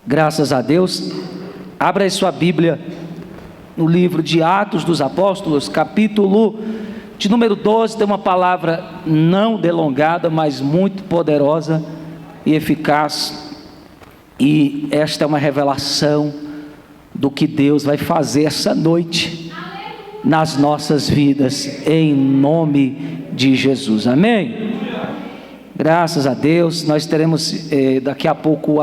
Graças a Deus. Abra aí sua Bíblia no livro de Atos dos Apóstolos, capítulo de número 12. Tem uma palavra não delongada, mas muito poderosa e eficaz. E esta é uma revelação do que Deus vai fazer essa noite nas nossas vidas, em nome de Jesus. Amém? Graças a Deus. Nós teremos daqui a pouco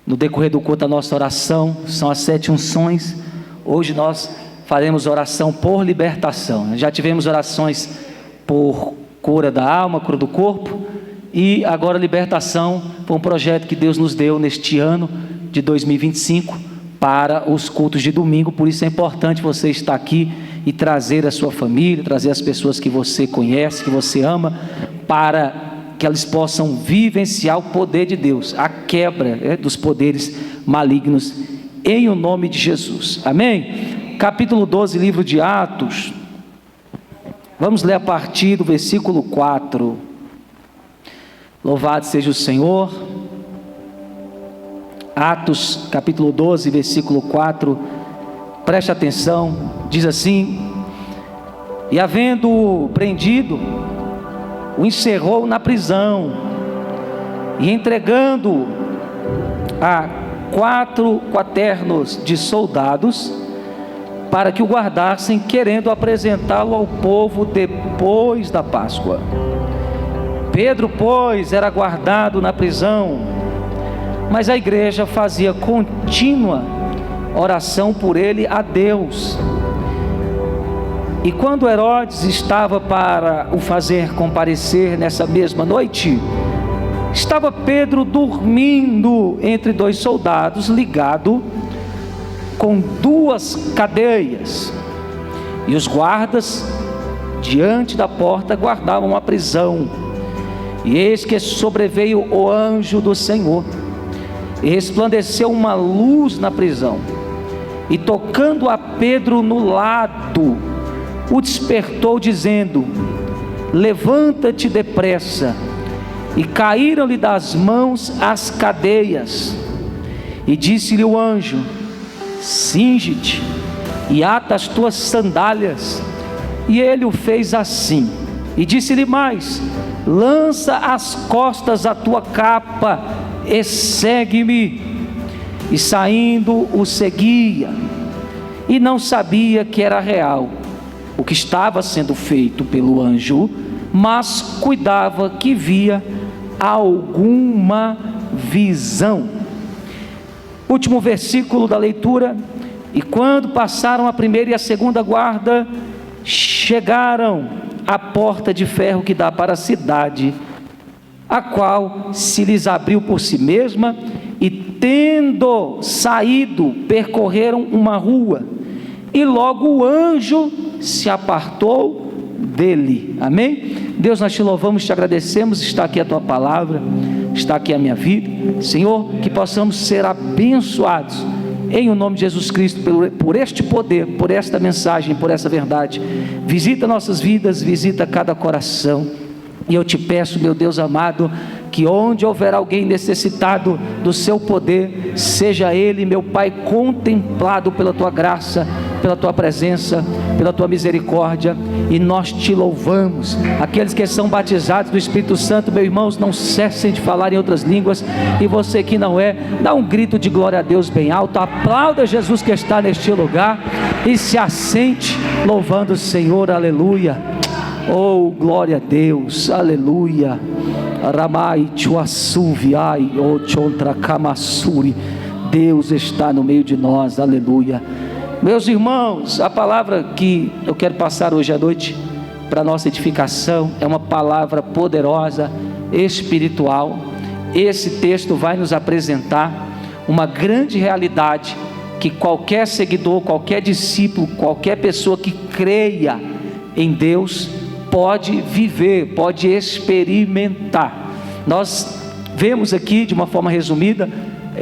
no decorrer do culto a nossa oração. São as 7 unções. Hoje nós faremos oração por libertação. Já tivemos orações por cura da alma, cura do corpo, e agora libertação foi um projeto que Deus nos deu neste ano de 2025 para os cultos de domingo. Por isso é importante você estar aqui e trazer a sua família, trazer as pessoas que você conhece, que você ama, para que elas possam vivenciar o poder de Deus, a quebra dos poderes malignos, em o nome de Jesus. Amém? Capítulo 12, livro de Atos. Vamos ler a partir do versículo 4. Louvado seja o Senhor. Atos, capítulo 12, versículo 4. Preste atenção. Diz assim: e havendo prendido, o encerrou na prisão, e entregando a 4 quaternos de soldados, para que o guardassem, querendo apresentá-lo ao povo depois da Páscoa. Pedro, pois, era guardado na prisão, mas a igreja fazia contínua oração por ele a Deus. E quando Herodes estava para o fazer comparecer nessa mesma noite, estava Pedro dormindo entre 2 soldados, ligado com 2 cadeias, e os guardas diante da porta guardavam a prisão. E eis que sobreveio o anjo do Senhor, e resplandeceu uma luz na prisão, e tocando a Pedro no lado, o despertou, dizendo: levanta-te depressa. E caíram-lhe das mãos as cadeias. E disse-lhe o anjo: cinge-te e ata as tuas sandálias. E ele o fez assim. E disse-lhe mais: lança às costas a tua capa e segue-me. E saindo o seguia, e não sabia que era real o que estava sendo feito pelo anjo, mas cuidava que via alguma visão. Último versículo da leitura: e quando passaram a primeira e a segunda guarda, chegaram à porta de ferro que dá para a cidade, a qual se lhes abriu por si mesma, e tendo saído, percorreram uma rua, e logo o anjo se apartou dele. Amém? Deus, nós te louvamos, te agradecemos. Está aqui a tua palavra, está aqui a minha vida, Senhor, que possamos ser abençoados em o nome de Jesus Cristo, por este poder, por esta mensagem, por essa verdade. Visita nossas vidas, visita cada coração, e eu te peço, meu Deus amado, que onde houver alguém necessitado do seu poder, seja ele, meu Pai, contemplado pela tua graça, pela tua presença, pela tua misericórdia, e nós te louvamos. Aqueles que são batizados do Espírito Santo, meus irmãos, não cessem de falar em outras línguas, e você que não é, dá um grito de glória a Deus bem alto, aplauda Jesus que está neste lugar, e se assente louvando o Senhor. Aleluia. Oh, glória a Deus, aleluia. Ramai chuasuviai o chontracamassuri. Deus está no meio de nós, aleluia. Meus irmãos, a palavra que eu quero passar hoje à noite para nossa edificação é uma palavra poderosa, espiritual. Esse texto vai nos apresentar uma grande realidade que qualquer seguidor, qualquer discípulo, qualquer pessoa que creia em Deus pode viver, pode experimentar. Nós vemos aqui de uma forma resumida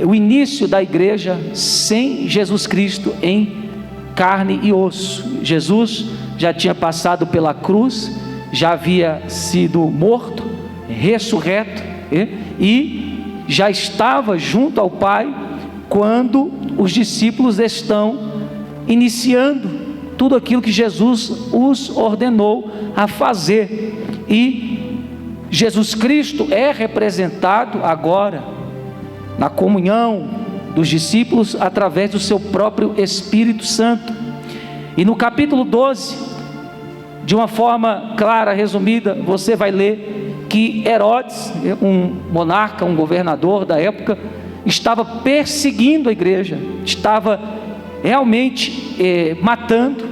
o início da igreja sem Jesus Cristo em carne e osso. Jesus já tinha passado pela cruz, já havia sido morto, ressurreto, e já estava junto ao Pai quando os discípulos estão iniciando tudo aquilo que Jesus os ordenou a fazer. E Jesus Cristo é representado agora na comunhão dos discípulos através do seu próprio Espírito Santo. E no capítulo 12, de uma forma clara, resumida, você vai ler que Herodes, um monarca, um governador da época, estava perseguindo a igreja, estava realmente matando,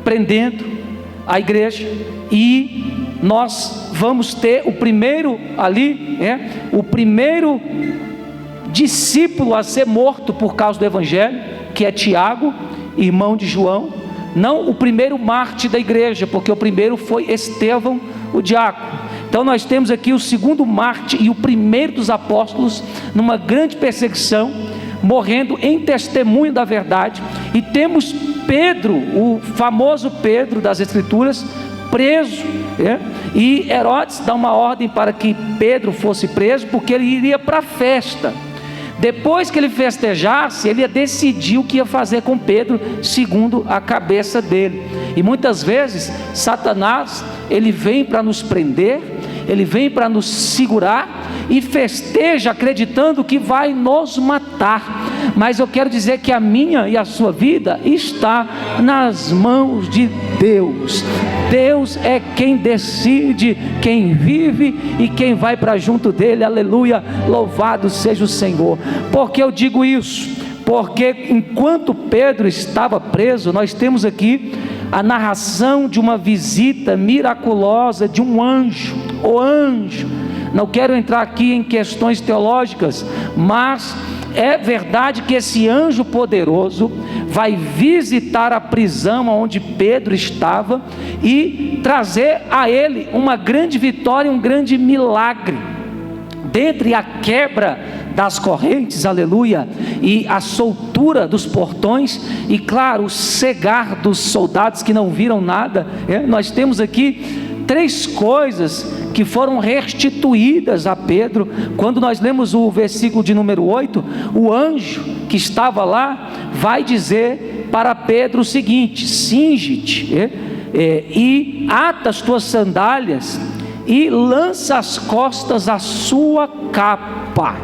prendendo a igreja. E nós vamos ter o primeiro ali, o primeiro discípulo a ser morto por causa do evangelho, que é Tiago, irmão de João. Não o primeiro mártir da igreja, porque o primeiro foi Estevão, o diácono. Então nós temos aqui o segundo mártir e o primeiro dos apóstolos numa grande perseguição, morrendo em testemunho da verdade. E temos Pedro, o famoso Pedro das Escrituras, preso, e Herodes dá uma ordem para que Pedro fosse preso, porque ele iria para a festa. Depois que ele festejasse, ele ia decidir o que ia fazer com Pedro, segundo a cabeça dele. E muitas vezes Satanás, ele vem para nos prender, ele vem para nos segurar e festeja acreditando que vai nos matar. Mas eu quero dizer que a minha e a sua vida está nas mãos de Deus. Deus é quem decide quem vive e quem vai para junto dele. Aleluia, louvado seja o Senhor. Por que eu digo isso? Porque enquanto Pedro estava preso, nós temos aqui a narração de uma visita miraculosa de um anjo. O anjo, não quero entrar aqui em questões teológicas, mas é verdade que esse anjo poderoso vai visitar a prisão onde Pedro estava e trazer a ele uma grande vitória, um grande milagre. Dentre a quebra das correntes, aleluia, e a soltura dos portões, e claro, o cegar dos soldados que não viram nada, nós temos aqui 3 coisas que foram restituídas a Pedro. Quando nós lemos o versículo de número 8, o anjo que estava lá vai dizer para Pedro o seguinte: cinge-te e ata as tuas sandálias e lança às costas a sua capa.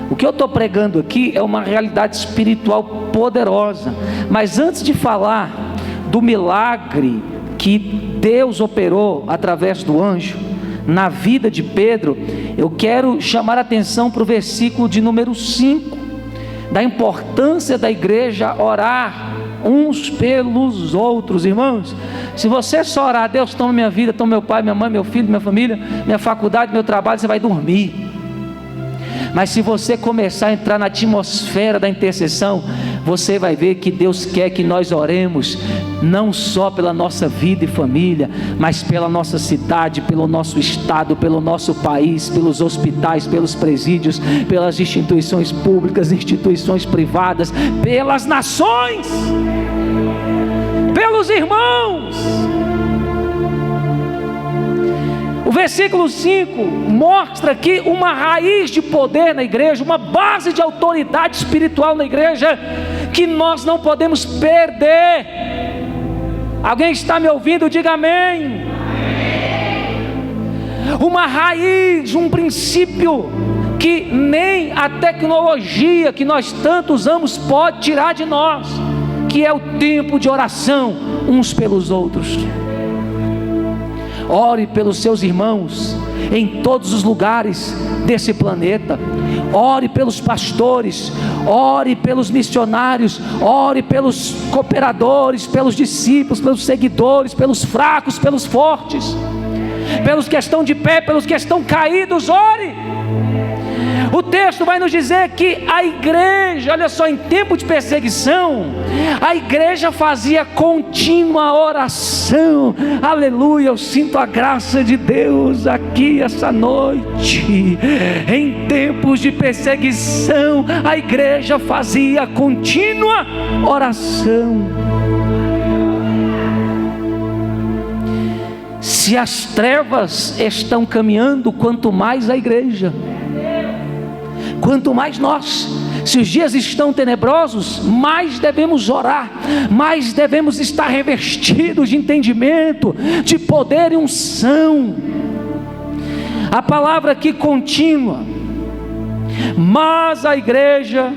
O que eu estou pregando aqui é uma realidade espiritual poderosa. Mas antes de falar do milagre que Deus operou através do anjo na vida de Pedro, eu quero chamar a atenção para o versículo de número 5, da importância da igreja orar uns pelos outros. Irmãos, se você só orar: Deus, toma minha vida, toma meu pai, minha mãe, meu filho, minha família, minha faculdade, meu trabalho, você vai dormir. Mas se você começar a entrar na atmosfera da intercessão, você vai ver que Deus quer que nós oremos não só pela nossa vida e família, mas pela nossa cidade, pelo nosso estado, pelo nosso país, pelos hospitais, pelos presídios, pelas instituições públicas, instituições privadas, pelas nações, pelos irmãos. O versículo 5 mostra aqui uma raiz de poder na igreja, uma base de autoridade espiritual na igreja, que nós não podemos perder. Alguém está me ouvindo? Diga amém. Uma raiz, um princípio que nem a tecnologia que nós tanto usamos pode tirar de nós, que é o tempo de oração uns pelos outros. Ore pelos seus irmãos em todos os lugares desse planeta. Ore pelos pastores, ore pelos missionários, ore pelos cooperadores, pelos discípulos, pelos seguidores, pelos fracos, pelos fortes, pelos que estão de pé, pelos que estão caídos. Ore. O texto vai nos dizer que a igreja, olha só, em tempo de perseguição, a igreja fazia contínua oração. Aleluia, eu sinto a graça de Deus aqui essa noite. Em tempos de perseguição, a igreja fazia contínua oração. Se as trevas estão caminhando, quanto mais a igreja. quanto mais nós. Se os dias estão tenebrosos, mais devemos orar, mais devemos estar revestidos de entendimento, de poder e unção. A palavra aqui contínua, mas a igreja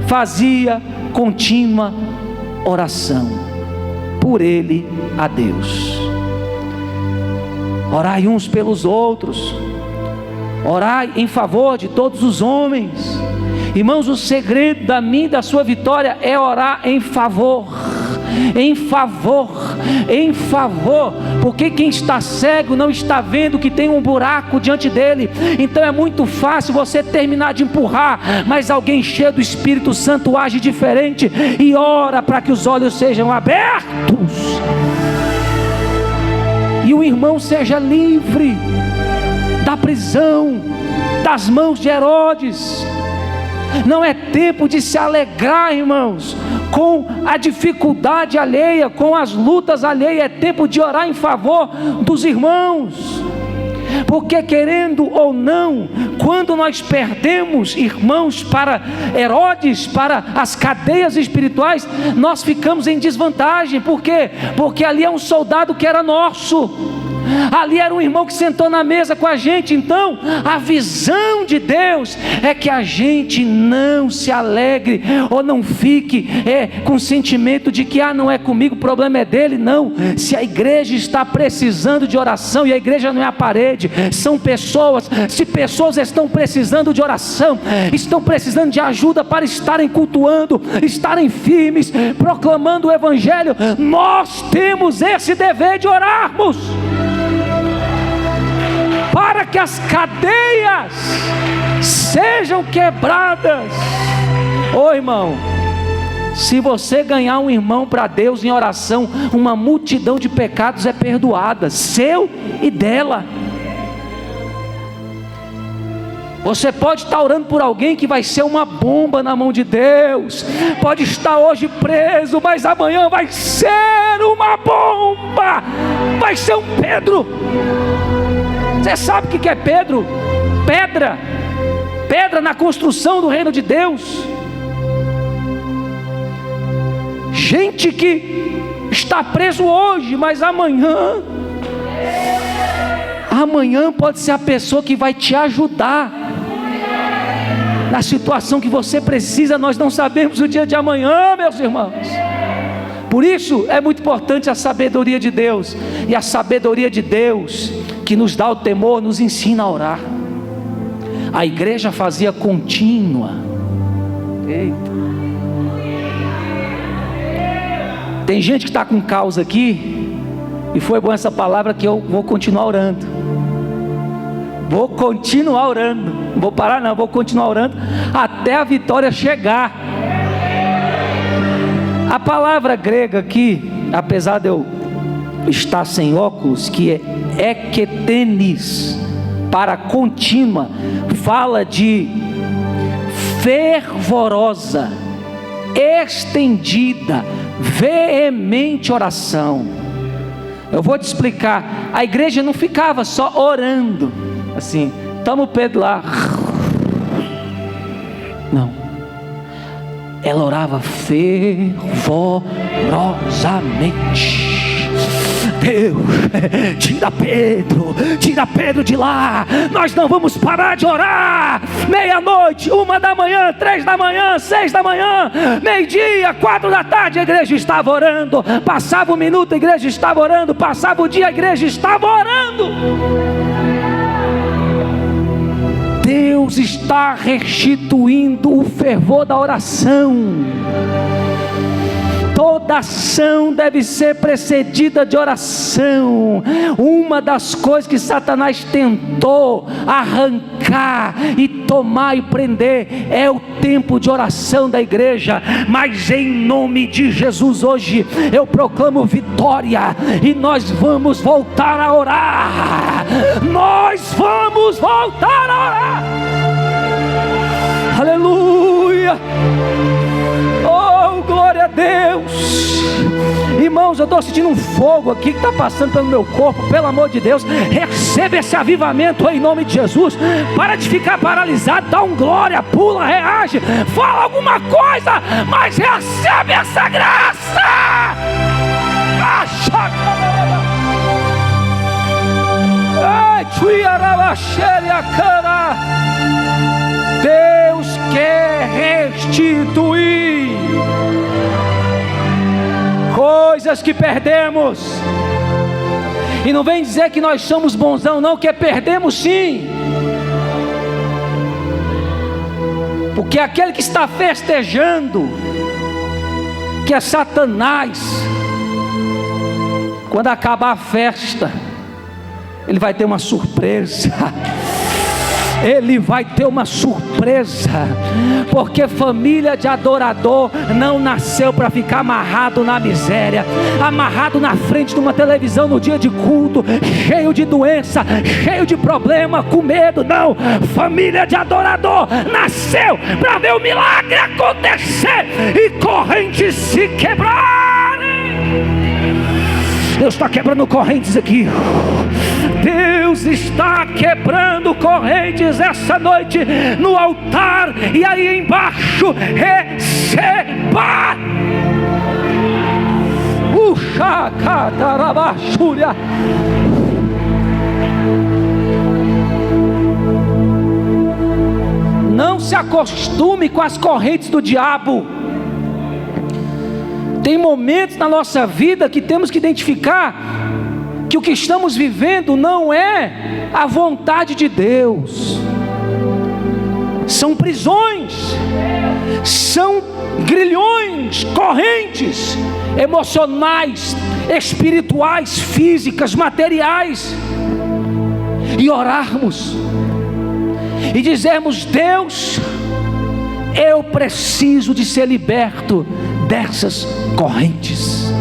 fazia contínua oração por ele a Deus. Orai uns pelos outros, orai em favor de todos os homens. Irmãos, o segredo da minha e da sua vitória é orar em favor, em favor, em favor, porque quem está cego não está vendo que tem um buraco diante dele. Então é muito fácil você terminar de empurrar, mas alguém cheio do Espírito Santo age diferente e ora para que os olhos sejam abertos e o irmão seja livre da prisão, das mãos de Herodes. Não é tempo de se alegrar, irmãos, com a dificuldade alheia, com as lutas alheias. É tempo de orar em favor dos irmãos, porque querendo ou não, quando nós perdemos irmãos para Herodes, para as cadeias espirituais, nós ficamos em desvantagem. Por quê? Porque ali é um soldado que era nosso, ali era um irmão que sentou na mesa com a gente. Então a visão de Deus é que a gente não se alegre ou não fique com sentimento de que não é comigo, o problema é dele. Não, se a igreja está precisando de oração, e a igreja não é a parede, são pessoas. Se pessoas estão precisando de oração, estão precisando de ajuda para estarem cultuando, estarem firmes, proclamando o evangelho, nós temos esse dever de orarmos para que as cadeias sejam quebradas. Ô irmão, se você ganhar um irmão para Deus em oração, uma multidão de pecados é perdoada, seu e dela. Você pode estar orando por alguém que vai ser uma bomba na mão de Deus, pode estar hoje preso, mas amanhã vai ser uma bomba, vai ser um Pedro. Você sabe o que é Pedro? Pedra na construção do reino de Deus. Gente que está preso hoje, mas amanhã pode ser a pessoa que vai te ajudar na situação que você precisa. Nós não sabemos o dia de amanhã, meus irmãos. Por isso é muito importante a sabedoria de Deus, e a sabedoria de Deus que nos dá o temor, nos ensina a orar. A igreja fazia contínua. Eita. Tem gente que está com causa aqui, e foi boa essa palavra, que eu vou continuar orando. Vou continuar orando, não vou parar não, vou continuar orando até a vitória chegar. A palavra grega aqui, apesar de eu estar sem óculos, que é eketenis, para contínua, fala de fervorosa, estendida, veemente oração. Eu vou te explicar. A igreja não ficava só orando assim, toma o Pedro lá, não, ela orava fervorosamente. Deus, tira Pedro de lá, nós não vamos parar de orar. Meia-noite, 1 da manhã, 3 da manhã, 6 da manhã, meio-dia, 4 da tarde, a igreja estava orando. Passava um minuto, a igreja estava orando. Passava o dia, a igreja estava orando. Deus está restituindo o fervor da oração. Toda ação deve ser precedida de oração. Uma das coisas que Satanás tentou arrancar e tomar e prender é o tempo de oração da igreja. Mas em nome de Jesus, hoje eu proclamo vitória, e nós vamos voltar a orar. Nós vamos voltar a orar. Aleluia. Oh, glória a Deus. Irmão, Irmãos, eu estou sentindo um fogo aqui que está passando pelo meu corpo. Pelo amor de Deus, receba esse avivamento em nome de Jesus. Para de ficar paralisado, dá um glória, pula, reage, fala alguma coisa, mas recebe essa graça. Deus quer restituir coisas que perdemos. E não vem dizer que nós somos bonzão, não, que perdemos sim. Porque aquele que está festejando, que é Satanás, quando acabar a festa, ele vai ter uma surpresa. Ele vai ter uma surpresa, porque família de adorador não nasceu para ficar amarrado na miséria, amarrado na frente de uma televisão no dia de culto, cheio de doença, cheio de problema, com medo. Não, família de adorador nasceu para ver o milagre acontecer e correntes se quebrarem. Deus está quebrando correntes aqui. Deus está quebrando correntes essa noite no altar. E aí embaixo, receba. Uxacatarabachúria. Não se acostume com as correntes do diabo. Tem momentos na nossa vida que temos que identificar que o que estamos vivendo não é a vontade de Deus. São prisões, são grilhões, correntes emocionais, espirituais, físicas, materiais. E orarmos e dizermos: Deus, eu preciso de ser liberto dessas correntes.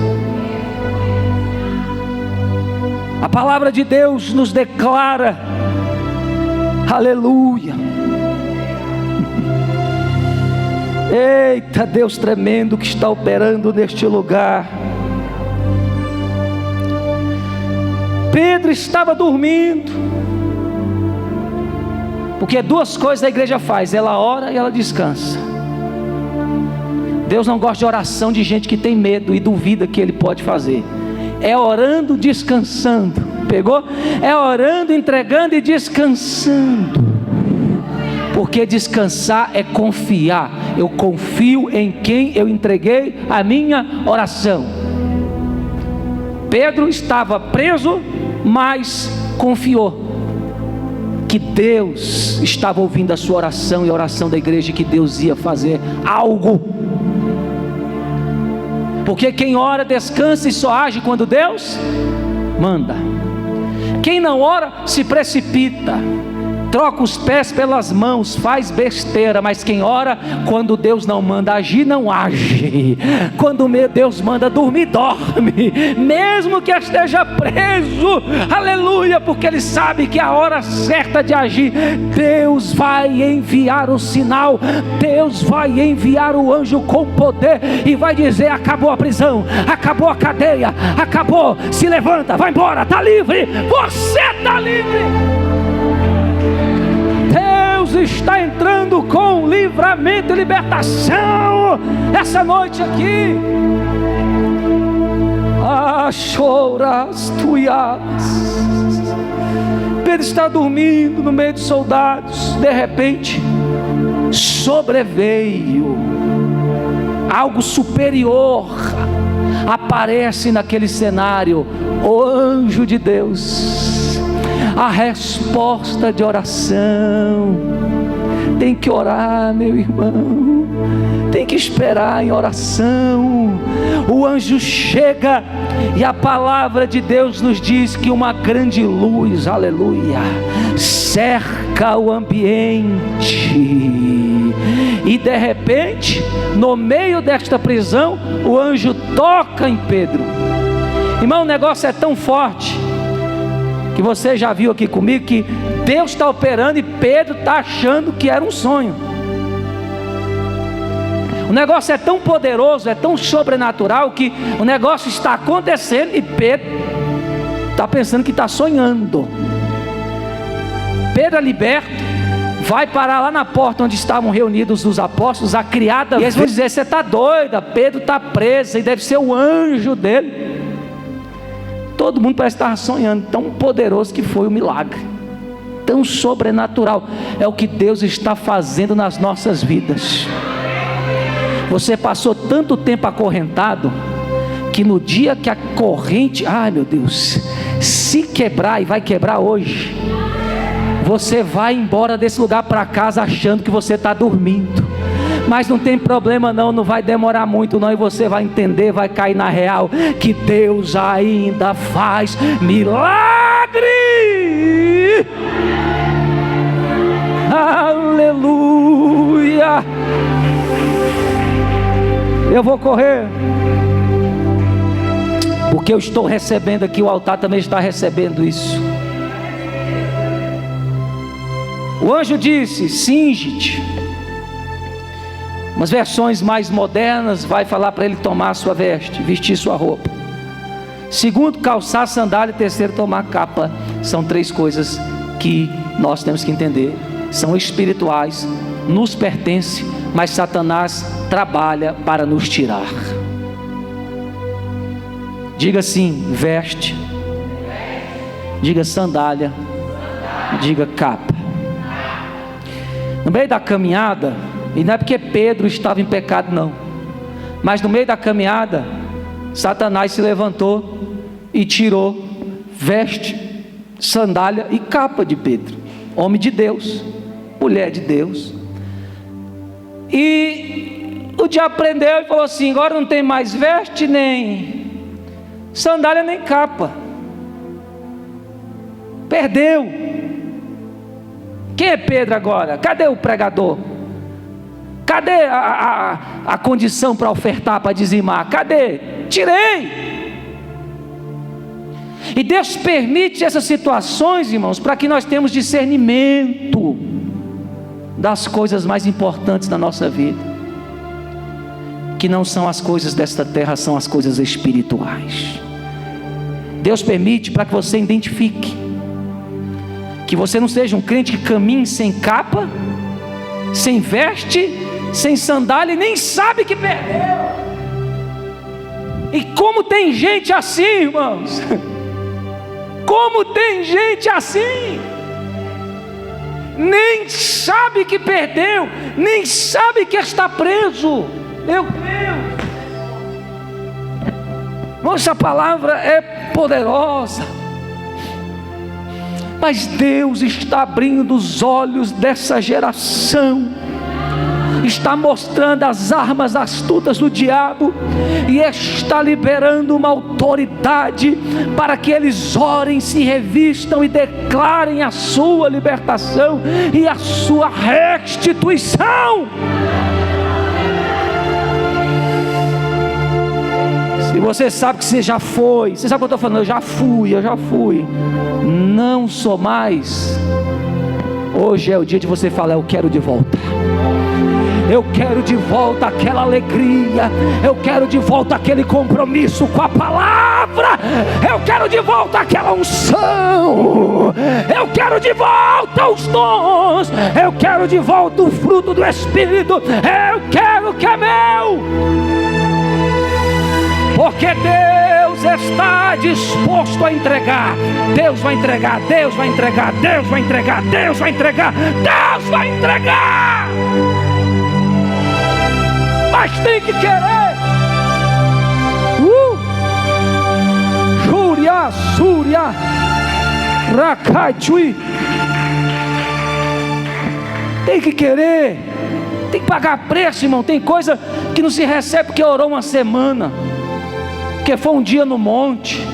A palavra de Deus nos declara, aleluia. Eita, Deus tremendo que está operando neste lugar. Pedro estava dormindo, porque duas coisas a igreja faz: ela ora e ela descansa. Deus não gosta de oração de gente que tem medo e duvida que Ele pode fazer. É orando, descansando. Pegou? É orando, entregando e descansando. Porque descansar é confiar. Eu confio em quem eu entreguei a minha oração. Pedro estava preso, mas confiou que Deus estava ouvindo a sua oração e a oração da igreja, que Deus ia fazer algo. Porque quem ora descansa e só age quando Deus manda. Quem não ora se precipita, troca os pés pelas mãos, faz besteira. Mas quem ora, quando Deus não manda agir, não age. Quando Deus manda dormir, dorme, mesmo que esteja preso, aleluia, porque Ele sabe que a hora certa de agir, Deus vai enviar o sinal, Deus vai enviar o anjo com poder e vai dizer: acabou a prisão, acabou a cadeia, acabou, se levanta, vai embora, está livre, você está livre. Deus está entrando com livramento e libertação essa noite aqui. Choras tuias. Pedro está dormindo no meio de soldados. De repente sobreveio algo superior, aparece naquele cenário o anjo de Deus. A resposta de oração. Tem que orar, meu irmão, tem que esperar em oração. O anjo chega e a palavra de Deus nos diz que uma grande luz, aleluia, cerca o ambiente. E de repente, no meio desta prisão, o anjo toca em Pedro. Irmão, o negócio é tão forte que você já viu aqui comigo que Deus está operando e Pedro está achando que era um sonho. O negócio é tão poderoso, é tão sobrenatural, que o negócio está acontecendo e Pedro está pensando que está sonhando. Pedro é liberto, vai parar lá na porta onde estavam reunidos os apóstolos, a criada, e eles vão dizer: você está doida, Pedro está preso, e deve ser o anjo dele. Todo mundo parece estar sonhando, tão poderoso que foi o milagre, tão sobrenatural. É o que Deus está fazendo nas nossas vidas. Você passou tanto tempo acorrentado, que no dia que a corrente, ai meu Deus, se quebrar, e vai quebrar hoje, você vai embora desse lugar para casa achando que você está dormindo. Mas não tem problema não, não vai demorar muito não, e você vai entender, vai cair na real, que Deus ainda faz milagre. Aleluia. Eu vou correr, porque eu estou recebendo aqui, o altar também está recebendo isso. O anjo disse: cinge-te. Umas versões mais modernas vai falar para ele tomar a sua veste, vestir sua roupa. Segundo, calçar a sandália. E terceiro, tomar a capa. São três coisas que nós temos que entender. São espirituais, nos pertence, mas Satanás trabalha para nos tirar. Diga assim: veste. Diga sandália. Diga capa. No meio da caminhada, e não é porque Pedro estava em pecado não, mas no meio da caminhada, Satanás se levantou e tirou veste, sandália e capa de Pedro, homem de Deus, mulher de Deus. E o diabo prendeu e falou assim: agora não tem mais veste, nem sandália, nem capa. Perdeu. Quem é Pedro agora? Cadê o pregador? Cadê a condição para ofertar, para dizimar? Cadê? Tirei. E Deus permite essas situações, irmãos, para que nós tenhamos discernimento das coisas mais importantes da nossa vida, que não são as coisas desta terra, são as coisas espirituais. Deus permite para que você identifique, que você não seja um crente que caminhe sem capa, sem veste, sem sandália, e nem sabe que perdeu. E como tem gente assim, irmãos, como tem gente assim, nem sabe que perdeu, nem sabe que está preso. Meu Deus, essa palavra é poderosa, mas Deus está abrindo os olhos dessa geração, está mostrando as armas astutas do diabo, e está liberando uma autoridade para que eles orem, se revistam e declarem a sua libertação e a sua restituição. Se você sabe que você já foi, você sabe o que eu estou falando? Eu já fui, não sou mais. Hoje é o dia de você falar: eu quero de volta. Eu quero de volta aquela alegria, eu quero de volta aquele compromisso com a palavra, eu quero de volta aquela unção, eu quero de volta os dons, eu quero de volta o fruto do Espírito, eu quero o que é meu, porque Deus está disposto a entregar. Deus vai entregar, Deus vai entregar, Deus vai entregar, Deus vai entregar, Deus vai entregar. Mas tem que querer. Júria, Súria, Rakachui. Tem que querer. Tem que pagar preço, irmão. Tem coisa que não se recebe porque orou uma semana, porque foi um dia no monte,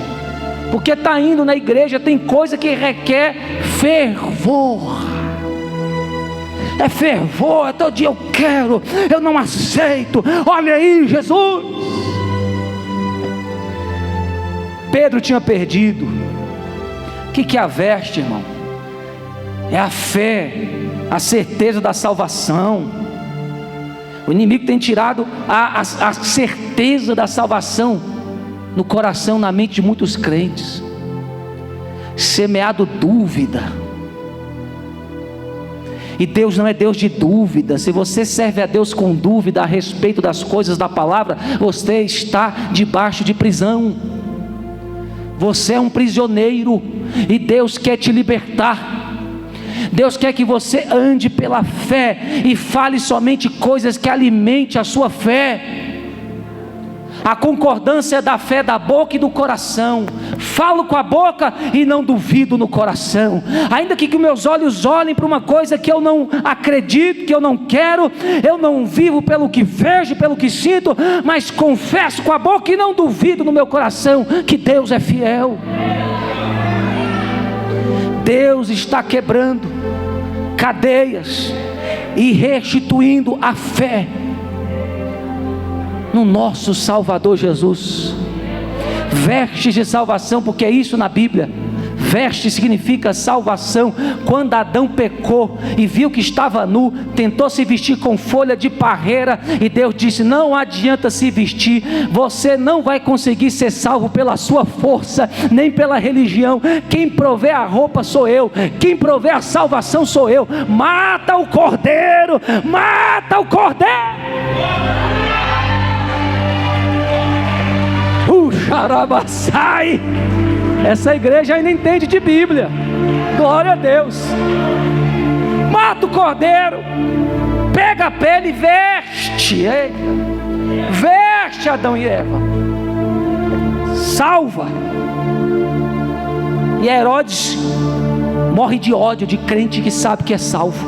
porque está indo na igreja. Tem coisa que requer fervor. É fervor, é todo dia eu quero, eu não aceito. Olha aí, Jesus. Pedro tinha perdido. O que é a veste, irmão? É a fé, a certeza da salvação. O inimigo tem tirado a certeza da salvação no coração, na mente de muitos crentes, semeado dúvida. E Deus não é Deus de dúvida. Se você serve a Deus com dúvida a respeito das coisas da palavra, você está debaixo de prisão. Você é um prisioneiro e Deus quer te libertar. Deus quer que você ande pela fé e fale somente coisas que alimentem a sua fé. A concordância da fé da boca e do coração. Falo com a boca e não duvido no coração. Ainda que meus olhos olhem para uma coisa que eu não acredito, que eu não quero, eu não vivo pelo que vejo, pelo que sinto, mas confesso com a boca e não duvido no meu coração que Deus é fiel. Deus está quebrando cadeias e restituindo a fé no nosso Salvador Jesus. Vestes de salvação, porque é isso na Bíblia. Veste significa salvação. Quando Adão pecou e viu que estava nu, tentou se vestir com folha de parreira, e Deus disse: não adianta se vestir, você não vai conseguir ser salvo pela sua força, nem pela religião. Quem provê a roupa sou eu, quem provê a salvação sou eu. Mata o cordeiro, mata o cordeiro. Xarabassai. Essa igreja ainda entende de Bíblia. Glória a Deus. Mata o cordeiro, pega a pele e veste. Eita. Veste Adão e Eva. Salva. E Herodes morre de ódio de crente que sabe que é salvo.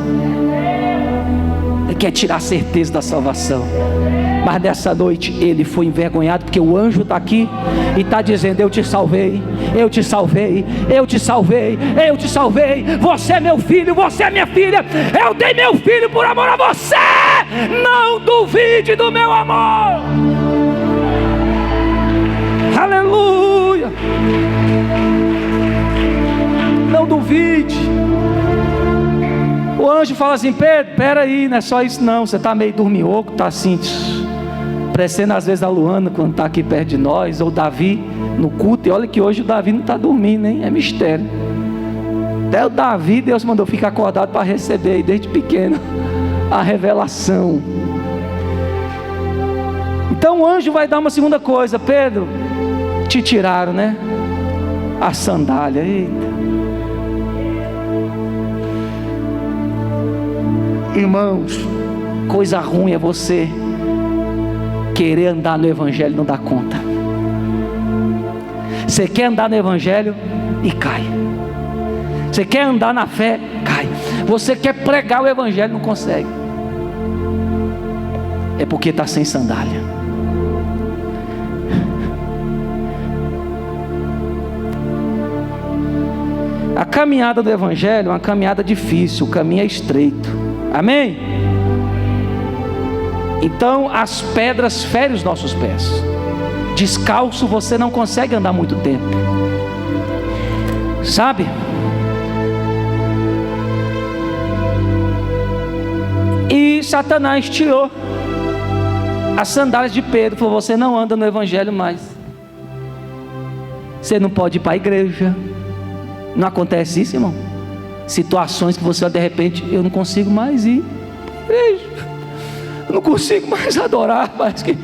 Ele quer tirar a certeza da salvação. Mas nessa noite ele foi envergonhado, porque o anjo está aqui e está dizendo: eu te salvei, eu te salvei, eu te salvei, eu te salvei. Você é meu filho, você é minha filha. Eu dei meu filho por amor a você. Não duvide do meu amor. Aleluia. Não duvide. O anjo fala assim: Pedro, peraí, não é só isso não. Você está meio dorminhoco, está assim, parecendo às vezes a Luana quando está aqui perto de nós, ou Davi no culto. E olha que hoje o Davi não está dormindo, hein? É mistério. Até o Davi, Deus mandou ficar acordado para receber desde pequeno a revelação. Então o anjo vai dar uma segunda coisa: Pedro, te tiraram, né? A sandália. Eita. Irmãos, coisa ruim é você querer andar no Evangelho e não dar conta. Você quer andar no Evangelho e cai. Você quer andar na fé, cai. Você quer pregar o Evangelho, não consegue. É porque está sem sandália. A caminhada do Evangelho é uma caminhada difícil, o caminho é estreito. Amém? Então as pedras ferem os nossos pés. Descalço você não consegue andar muito tempo. Sabe? E Satanás tirou as sandálias de Pedro. Falou: você não anda no Evangelho mais. Você não pode ir para a igreja. Não acontece isso, irmão? Situações que você de repente: eu não consigo mais ir para a igreja, eu não consigo mais adorar. Parece que...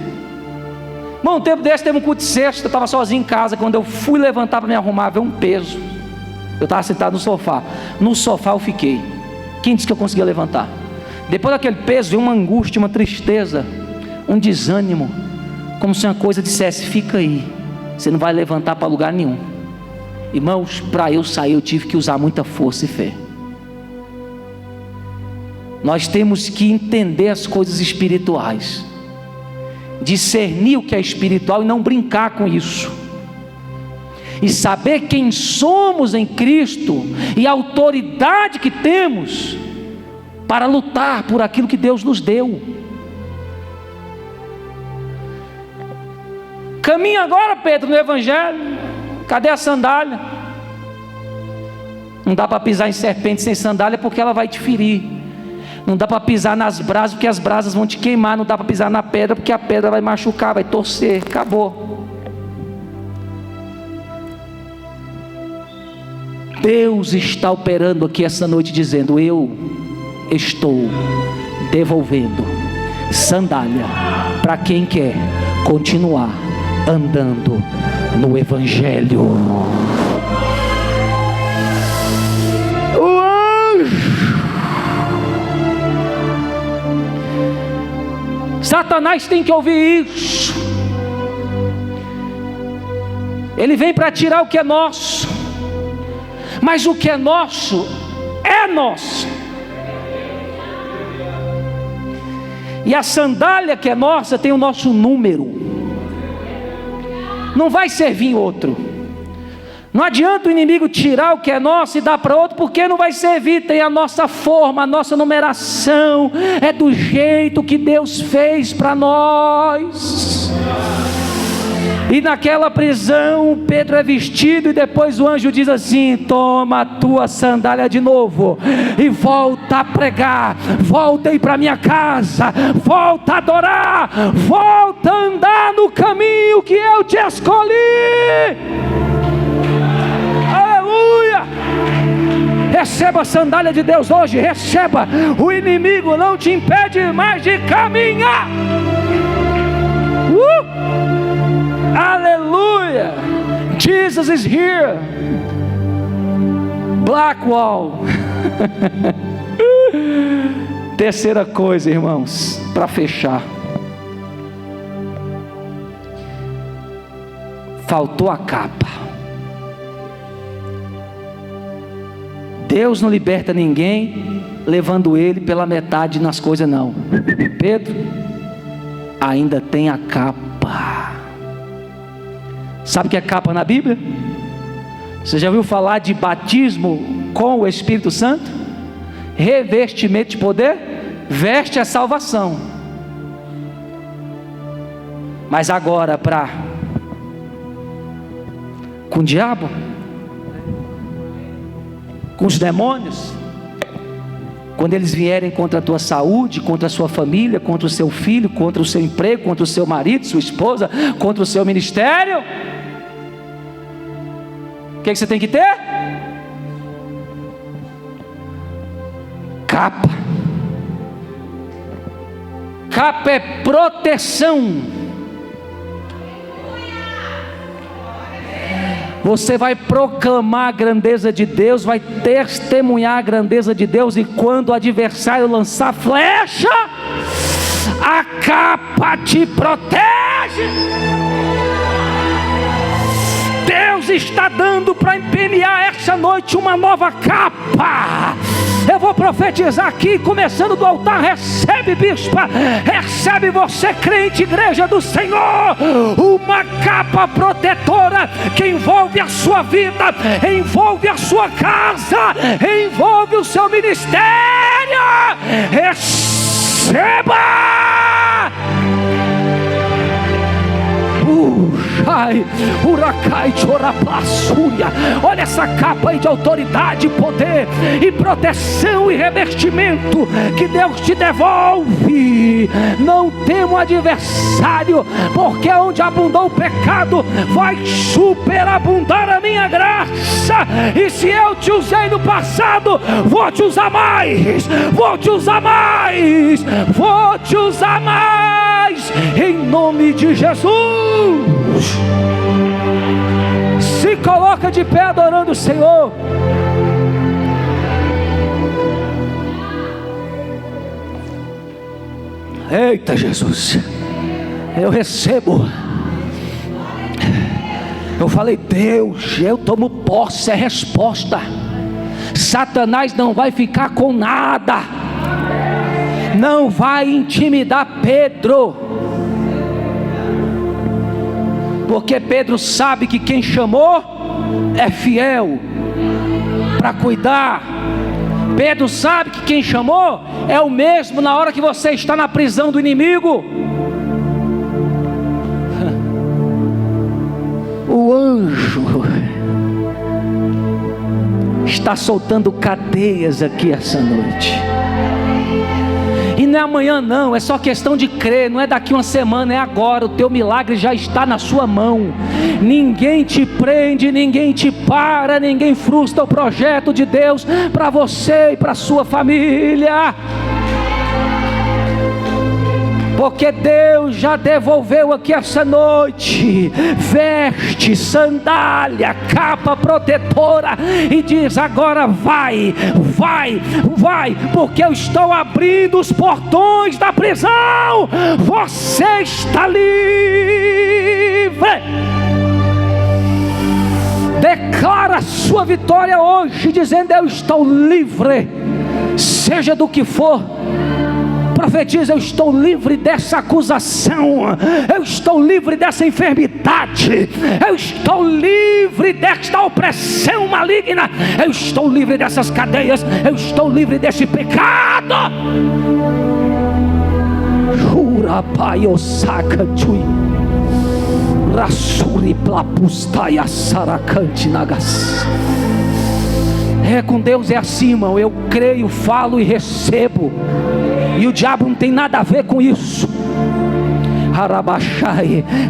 Bom, um tempo desse teve um culto de sexta, eu estava sozinho em casa. Quando eu fui levantar para me arrumar, veio um peso. Eu estava sentado no sofá. No sofá eu fiquei. Quem disse que eu conseguia levantar? Depois daquele peso veio uma angústia, uma tristeza, um desânimo, como se uma coisa dissesse: fica aí, você não vai levantar para lugar nenhum. Irmãos, para eu sair eu tive que usar muita força e fé. Nós temos que entender as coisas espirituais, discernir o que é espiritual e não brincar com isso, e saber quem somos em Cristo e a autoridade que temos para lutar por aquilo que Deus nos deu. Caminha agora, Pedro, no Evangelho. Cadê a sandália? Não dá para pisar em serpente sem sandália, porque ela vai te ferir. Não dá para pisar nas brasas, porque as brasas vão te queimar. Não dá para pisar na pedra, porque a pedra vai machucar, vai torcer. Acabou. Deus está operando aqui essa noite, dizendo: eu estou devolvendo sandália para quem quer continuar andando no Evangelho. O anjo, Satanás tem que ouvir isso. Ele vem para tirar o que é nosso, mas o que é nosso é nosso. E a sandália que é nossa tem o nosso número. Não vai servir outro. Não adianta o inimigo tirar o que é nosso e dar para outro, porque não vai servir. Tem a nossa forma, a nossa numeração, é do jeito que Deus fez para nós. E naquela prisão, Pedro é vestido, e depois o anjo diz assim: toma a tua sandália de novo, e volta a pregar, volta a ir para minha casa, volta a adorar, volta a andar no caminho que eu te escolhi. Aleluia! Receba a sandália de Deus hoje, receba. O inimigo não te impede mais de caminhar. Aleluia! Jesus is here. Blackwall. Terceira coisa, irmãos, para fechar. Faltou a capa. Deus não liberta ninguém levando ele pela metade nas coisas, não. Pedro, ainda tem a capa. Sabe o que é capa na Bíblia? Você já ouviu falar de batismo com o Espírito Santo? Revestimento de poder? Veste a salvação. Mas agora com o diabo? Com os demônios? Quando eles vierem contra a tua saúde, contra a sua família, contra o seu filho, contra o seu emprego, contra o seu marido, sua esposa, contra o seu ministério, o que você tem que ter? Capa. Capa é proteção. Você vai proclamar a grandeza de Deus, vai testemunhar a grandeza de Deus, e quando o adversário lançar flecha, a capa te protege. Deus está dando para empenhar essa noite uma nova capa. Eu vou profetizar aqui, começando do altar. Recebe, bispa, recebe você, crente, igreja do Senhor, uma capa protetora que envolve a sua vida, envolve a sua casa, envolve o seu ministério. Receba! Olha essa capa aí de autoridade, poder e proteção e revestimento que Deus te devolve. Não tema o adversário, porque onde abundou o pecado, vai superabundar a minha graça. E se eu te usei no passado, vou te usar mais, vou te usar mais, vou te usar mais, em nome de Jesus. Se coloca de pé adorando o Senhor. Eita Jesus, eu recebo. Eu falei: Deus, eu tomo posse, é resposta. Satanás não vai ficar com nada, não vai intimidar Pedro, porque Pedro sabe que quem chamou é fiel para cuidar. Pedro sabe que quem chamou é o mesmo na hora que você está na prisão do inimigo. O anjo está soltando cadeias aqui essa noite. não é amanhã não, é só questão de crer, não é daqui uma semana, é agora. O teu milagre já está na sua mão. Ninguém te prende, ninguém te para, ninguém frustra o projeto de Deus para você e para a sua família, porque Deus já devolveu aqui essa noite veste, sandália, capa protetora, e diz: agora vai, vai, vai, porque eu estou abrindo os portões da prisão, você está livre. Declara a sua vitória hoje, dizendo: eu estou livre, seja do que for. Profetiza: eu estou livre dessa acusação, eu estou livre dessa enfermidade, eu estou livre desta opressão maligna, eu estou livre dessas cadeias, eu estou livre desse pecado. Jura pai osaka chui rasuri plapustaya sarakante nagas. Com Deus é assim, irmão. Eu creio, falo e recebo, e o diabo não tem nada a ver com isso.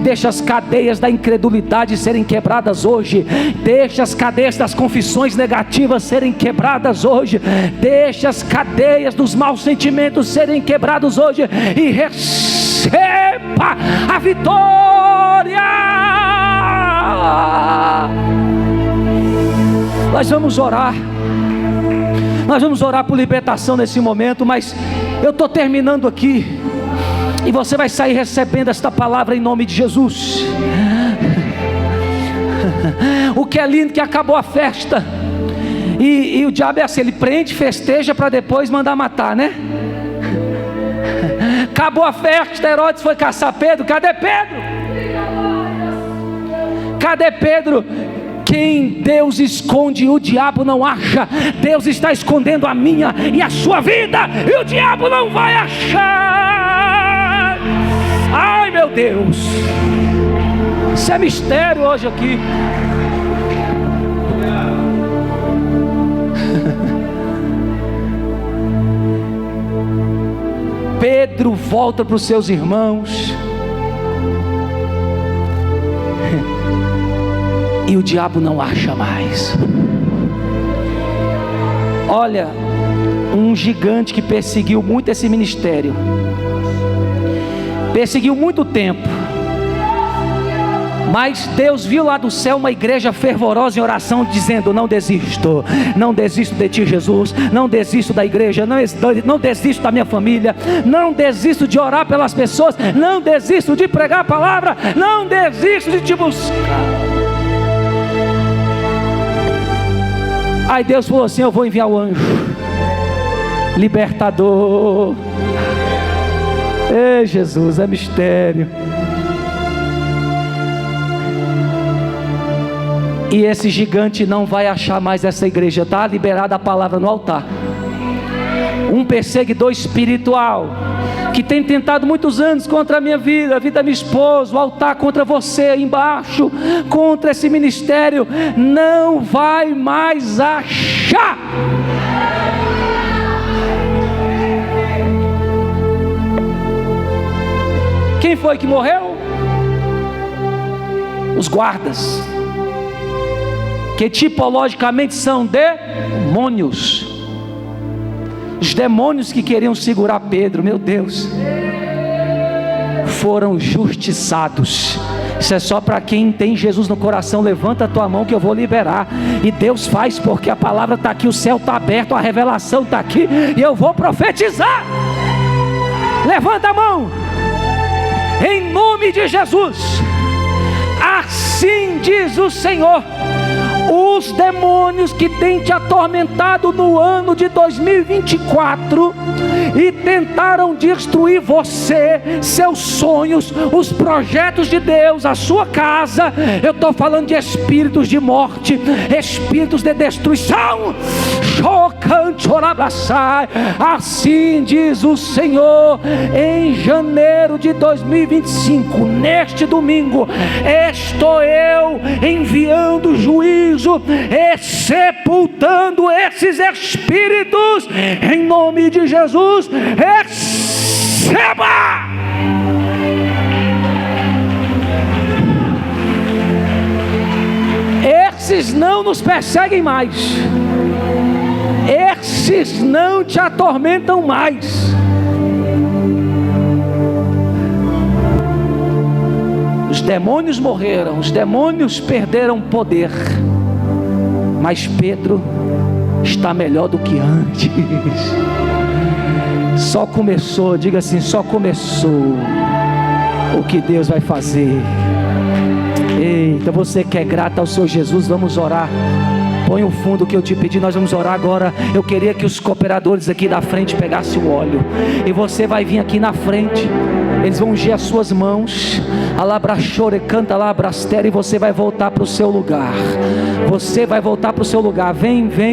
Deixa as cadeias da incredulidade serem quebradas hoje. Deixa as cadeias das confissões negativas serem quebradas hoje. Deixa as cadeias dos maus sentimentos serem quebrados hoje, e receba a vitória. Nós vamos orar. Nós vamos orar por libertação nesse momento, mas eu estou terminando aqui, e você vai sair recebendo esta palavra em nome de Jesus. O que é lindo, que acabou a festa, e o diabo é assim, ele prende, festeja para depois mandar matar, né? Acabou a festa, Herodes foi caçar Pedro. Cadê Pedro? Cadê Pedro? Quem Deus esconde, o diabo não acha. Deus está escondendo a minha e a sua vida, e o diabo não vai achar. Ai meu Deus, isso é mistério hoje aqui. Pedro volta para os seus irmãos, e o diabo não acha mais. Olha, um gigante que perseguiu muito esse ministério, perseguiu muito tempo, mas Deus viu lá do céu uma igreja fervorosa em oração, dizendo: não desisto, não desisto de ti, Jesus, não desisto da igreja, não desisto da minha família, não desisto de orar pelas pessoas, não desisto de pregar a palavra, não desisto de te buscar. Aí Deus falou assim: eu vou enviar o anjo libertador. Ei Jesus, é mistério. E esse gigante não vai achar mais essa igreja. Está liberada a palavra no altar. Um perseguidor espiritual que tem tentado muitos anos contra a minha vida, a vida da minha esposa, o altar contra você aí embaixo, contra esse ministério, não vai mais achar. Quem foi que morreu? Os guardas, que tipologicamente são demônios. Os demônios que queriam segurar Pedro, meu Deus, foram justiçados. Isso é só para quem tem Jesus no coração. Levanta a tua mão que eu vou liberar. E Deus faz, porque a palavra está aqui, o céu está aberto, a revelação está aqui, e eu vou profetizar. Levanta a mão, em nome de Jesus. Assim diz o Senhor: os demônios que têm te atormentado no ano de 2024 e tentaram destruir você, seus sonhos, os projetos de Deus, a sua casa, eu estou falando de espíritos de morte, espíritos de destruição. Assim diz o Senhor: em janeiro de 2025, neste domingo, estou eu enviando juízo e sepultando esses espíritos em nome de Jesus. receba! Esses não nos perseguem mais, esses não te atormentam mais. Os demônios morreram, os demônios perderam poder, mas Pedro está melhor do que antes. Só começou, diga assim, só começou o que Deus vai fazer. Eita, você que é grato ao Senhor Jesus, vamos orar. Põe o fundo que eu te pedi, nós vamos orar agora. Eu queria que os cooperadores aqui da frente pegassem o óleo, e você vai vir aqui na frente. Eles vão ungir as suas mãos, alabrachore, canta alabrastera, e você vai voltar para o seu lugar. Você vai voltar para o seu lugar. Vem, vem.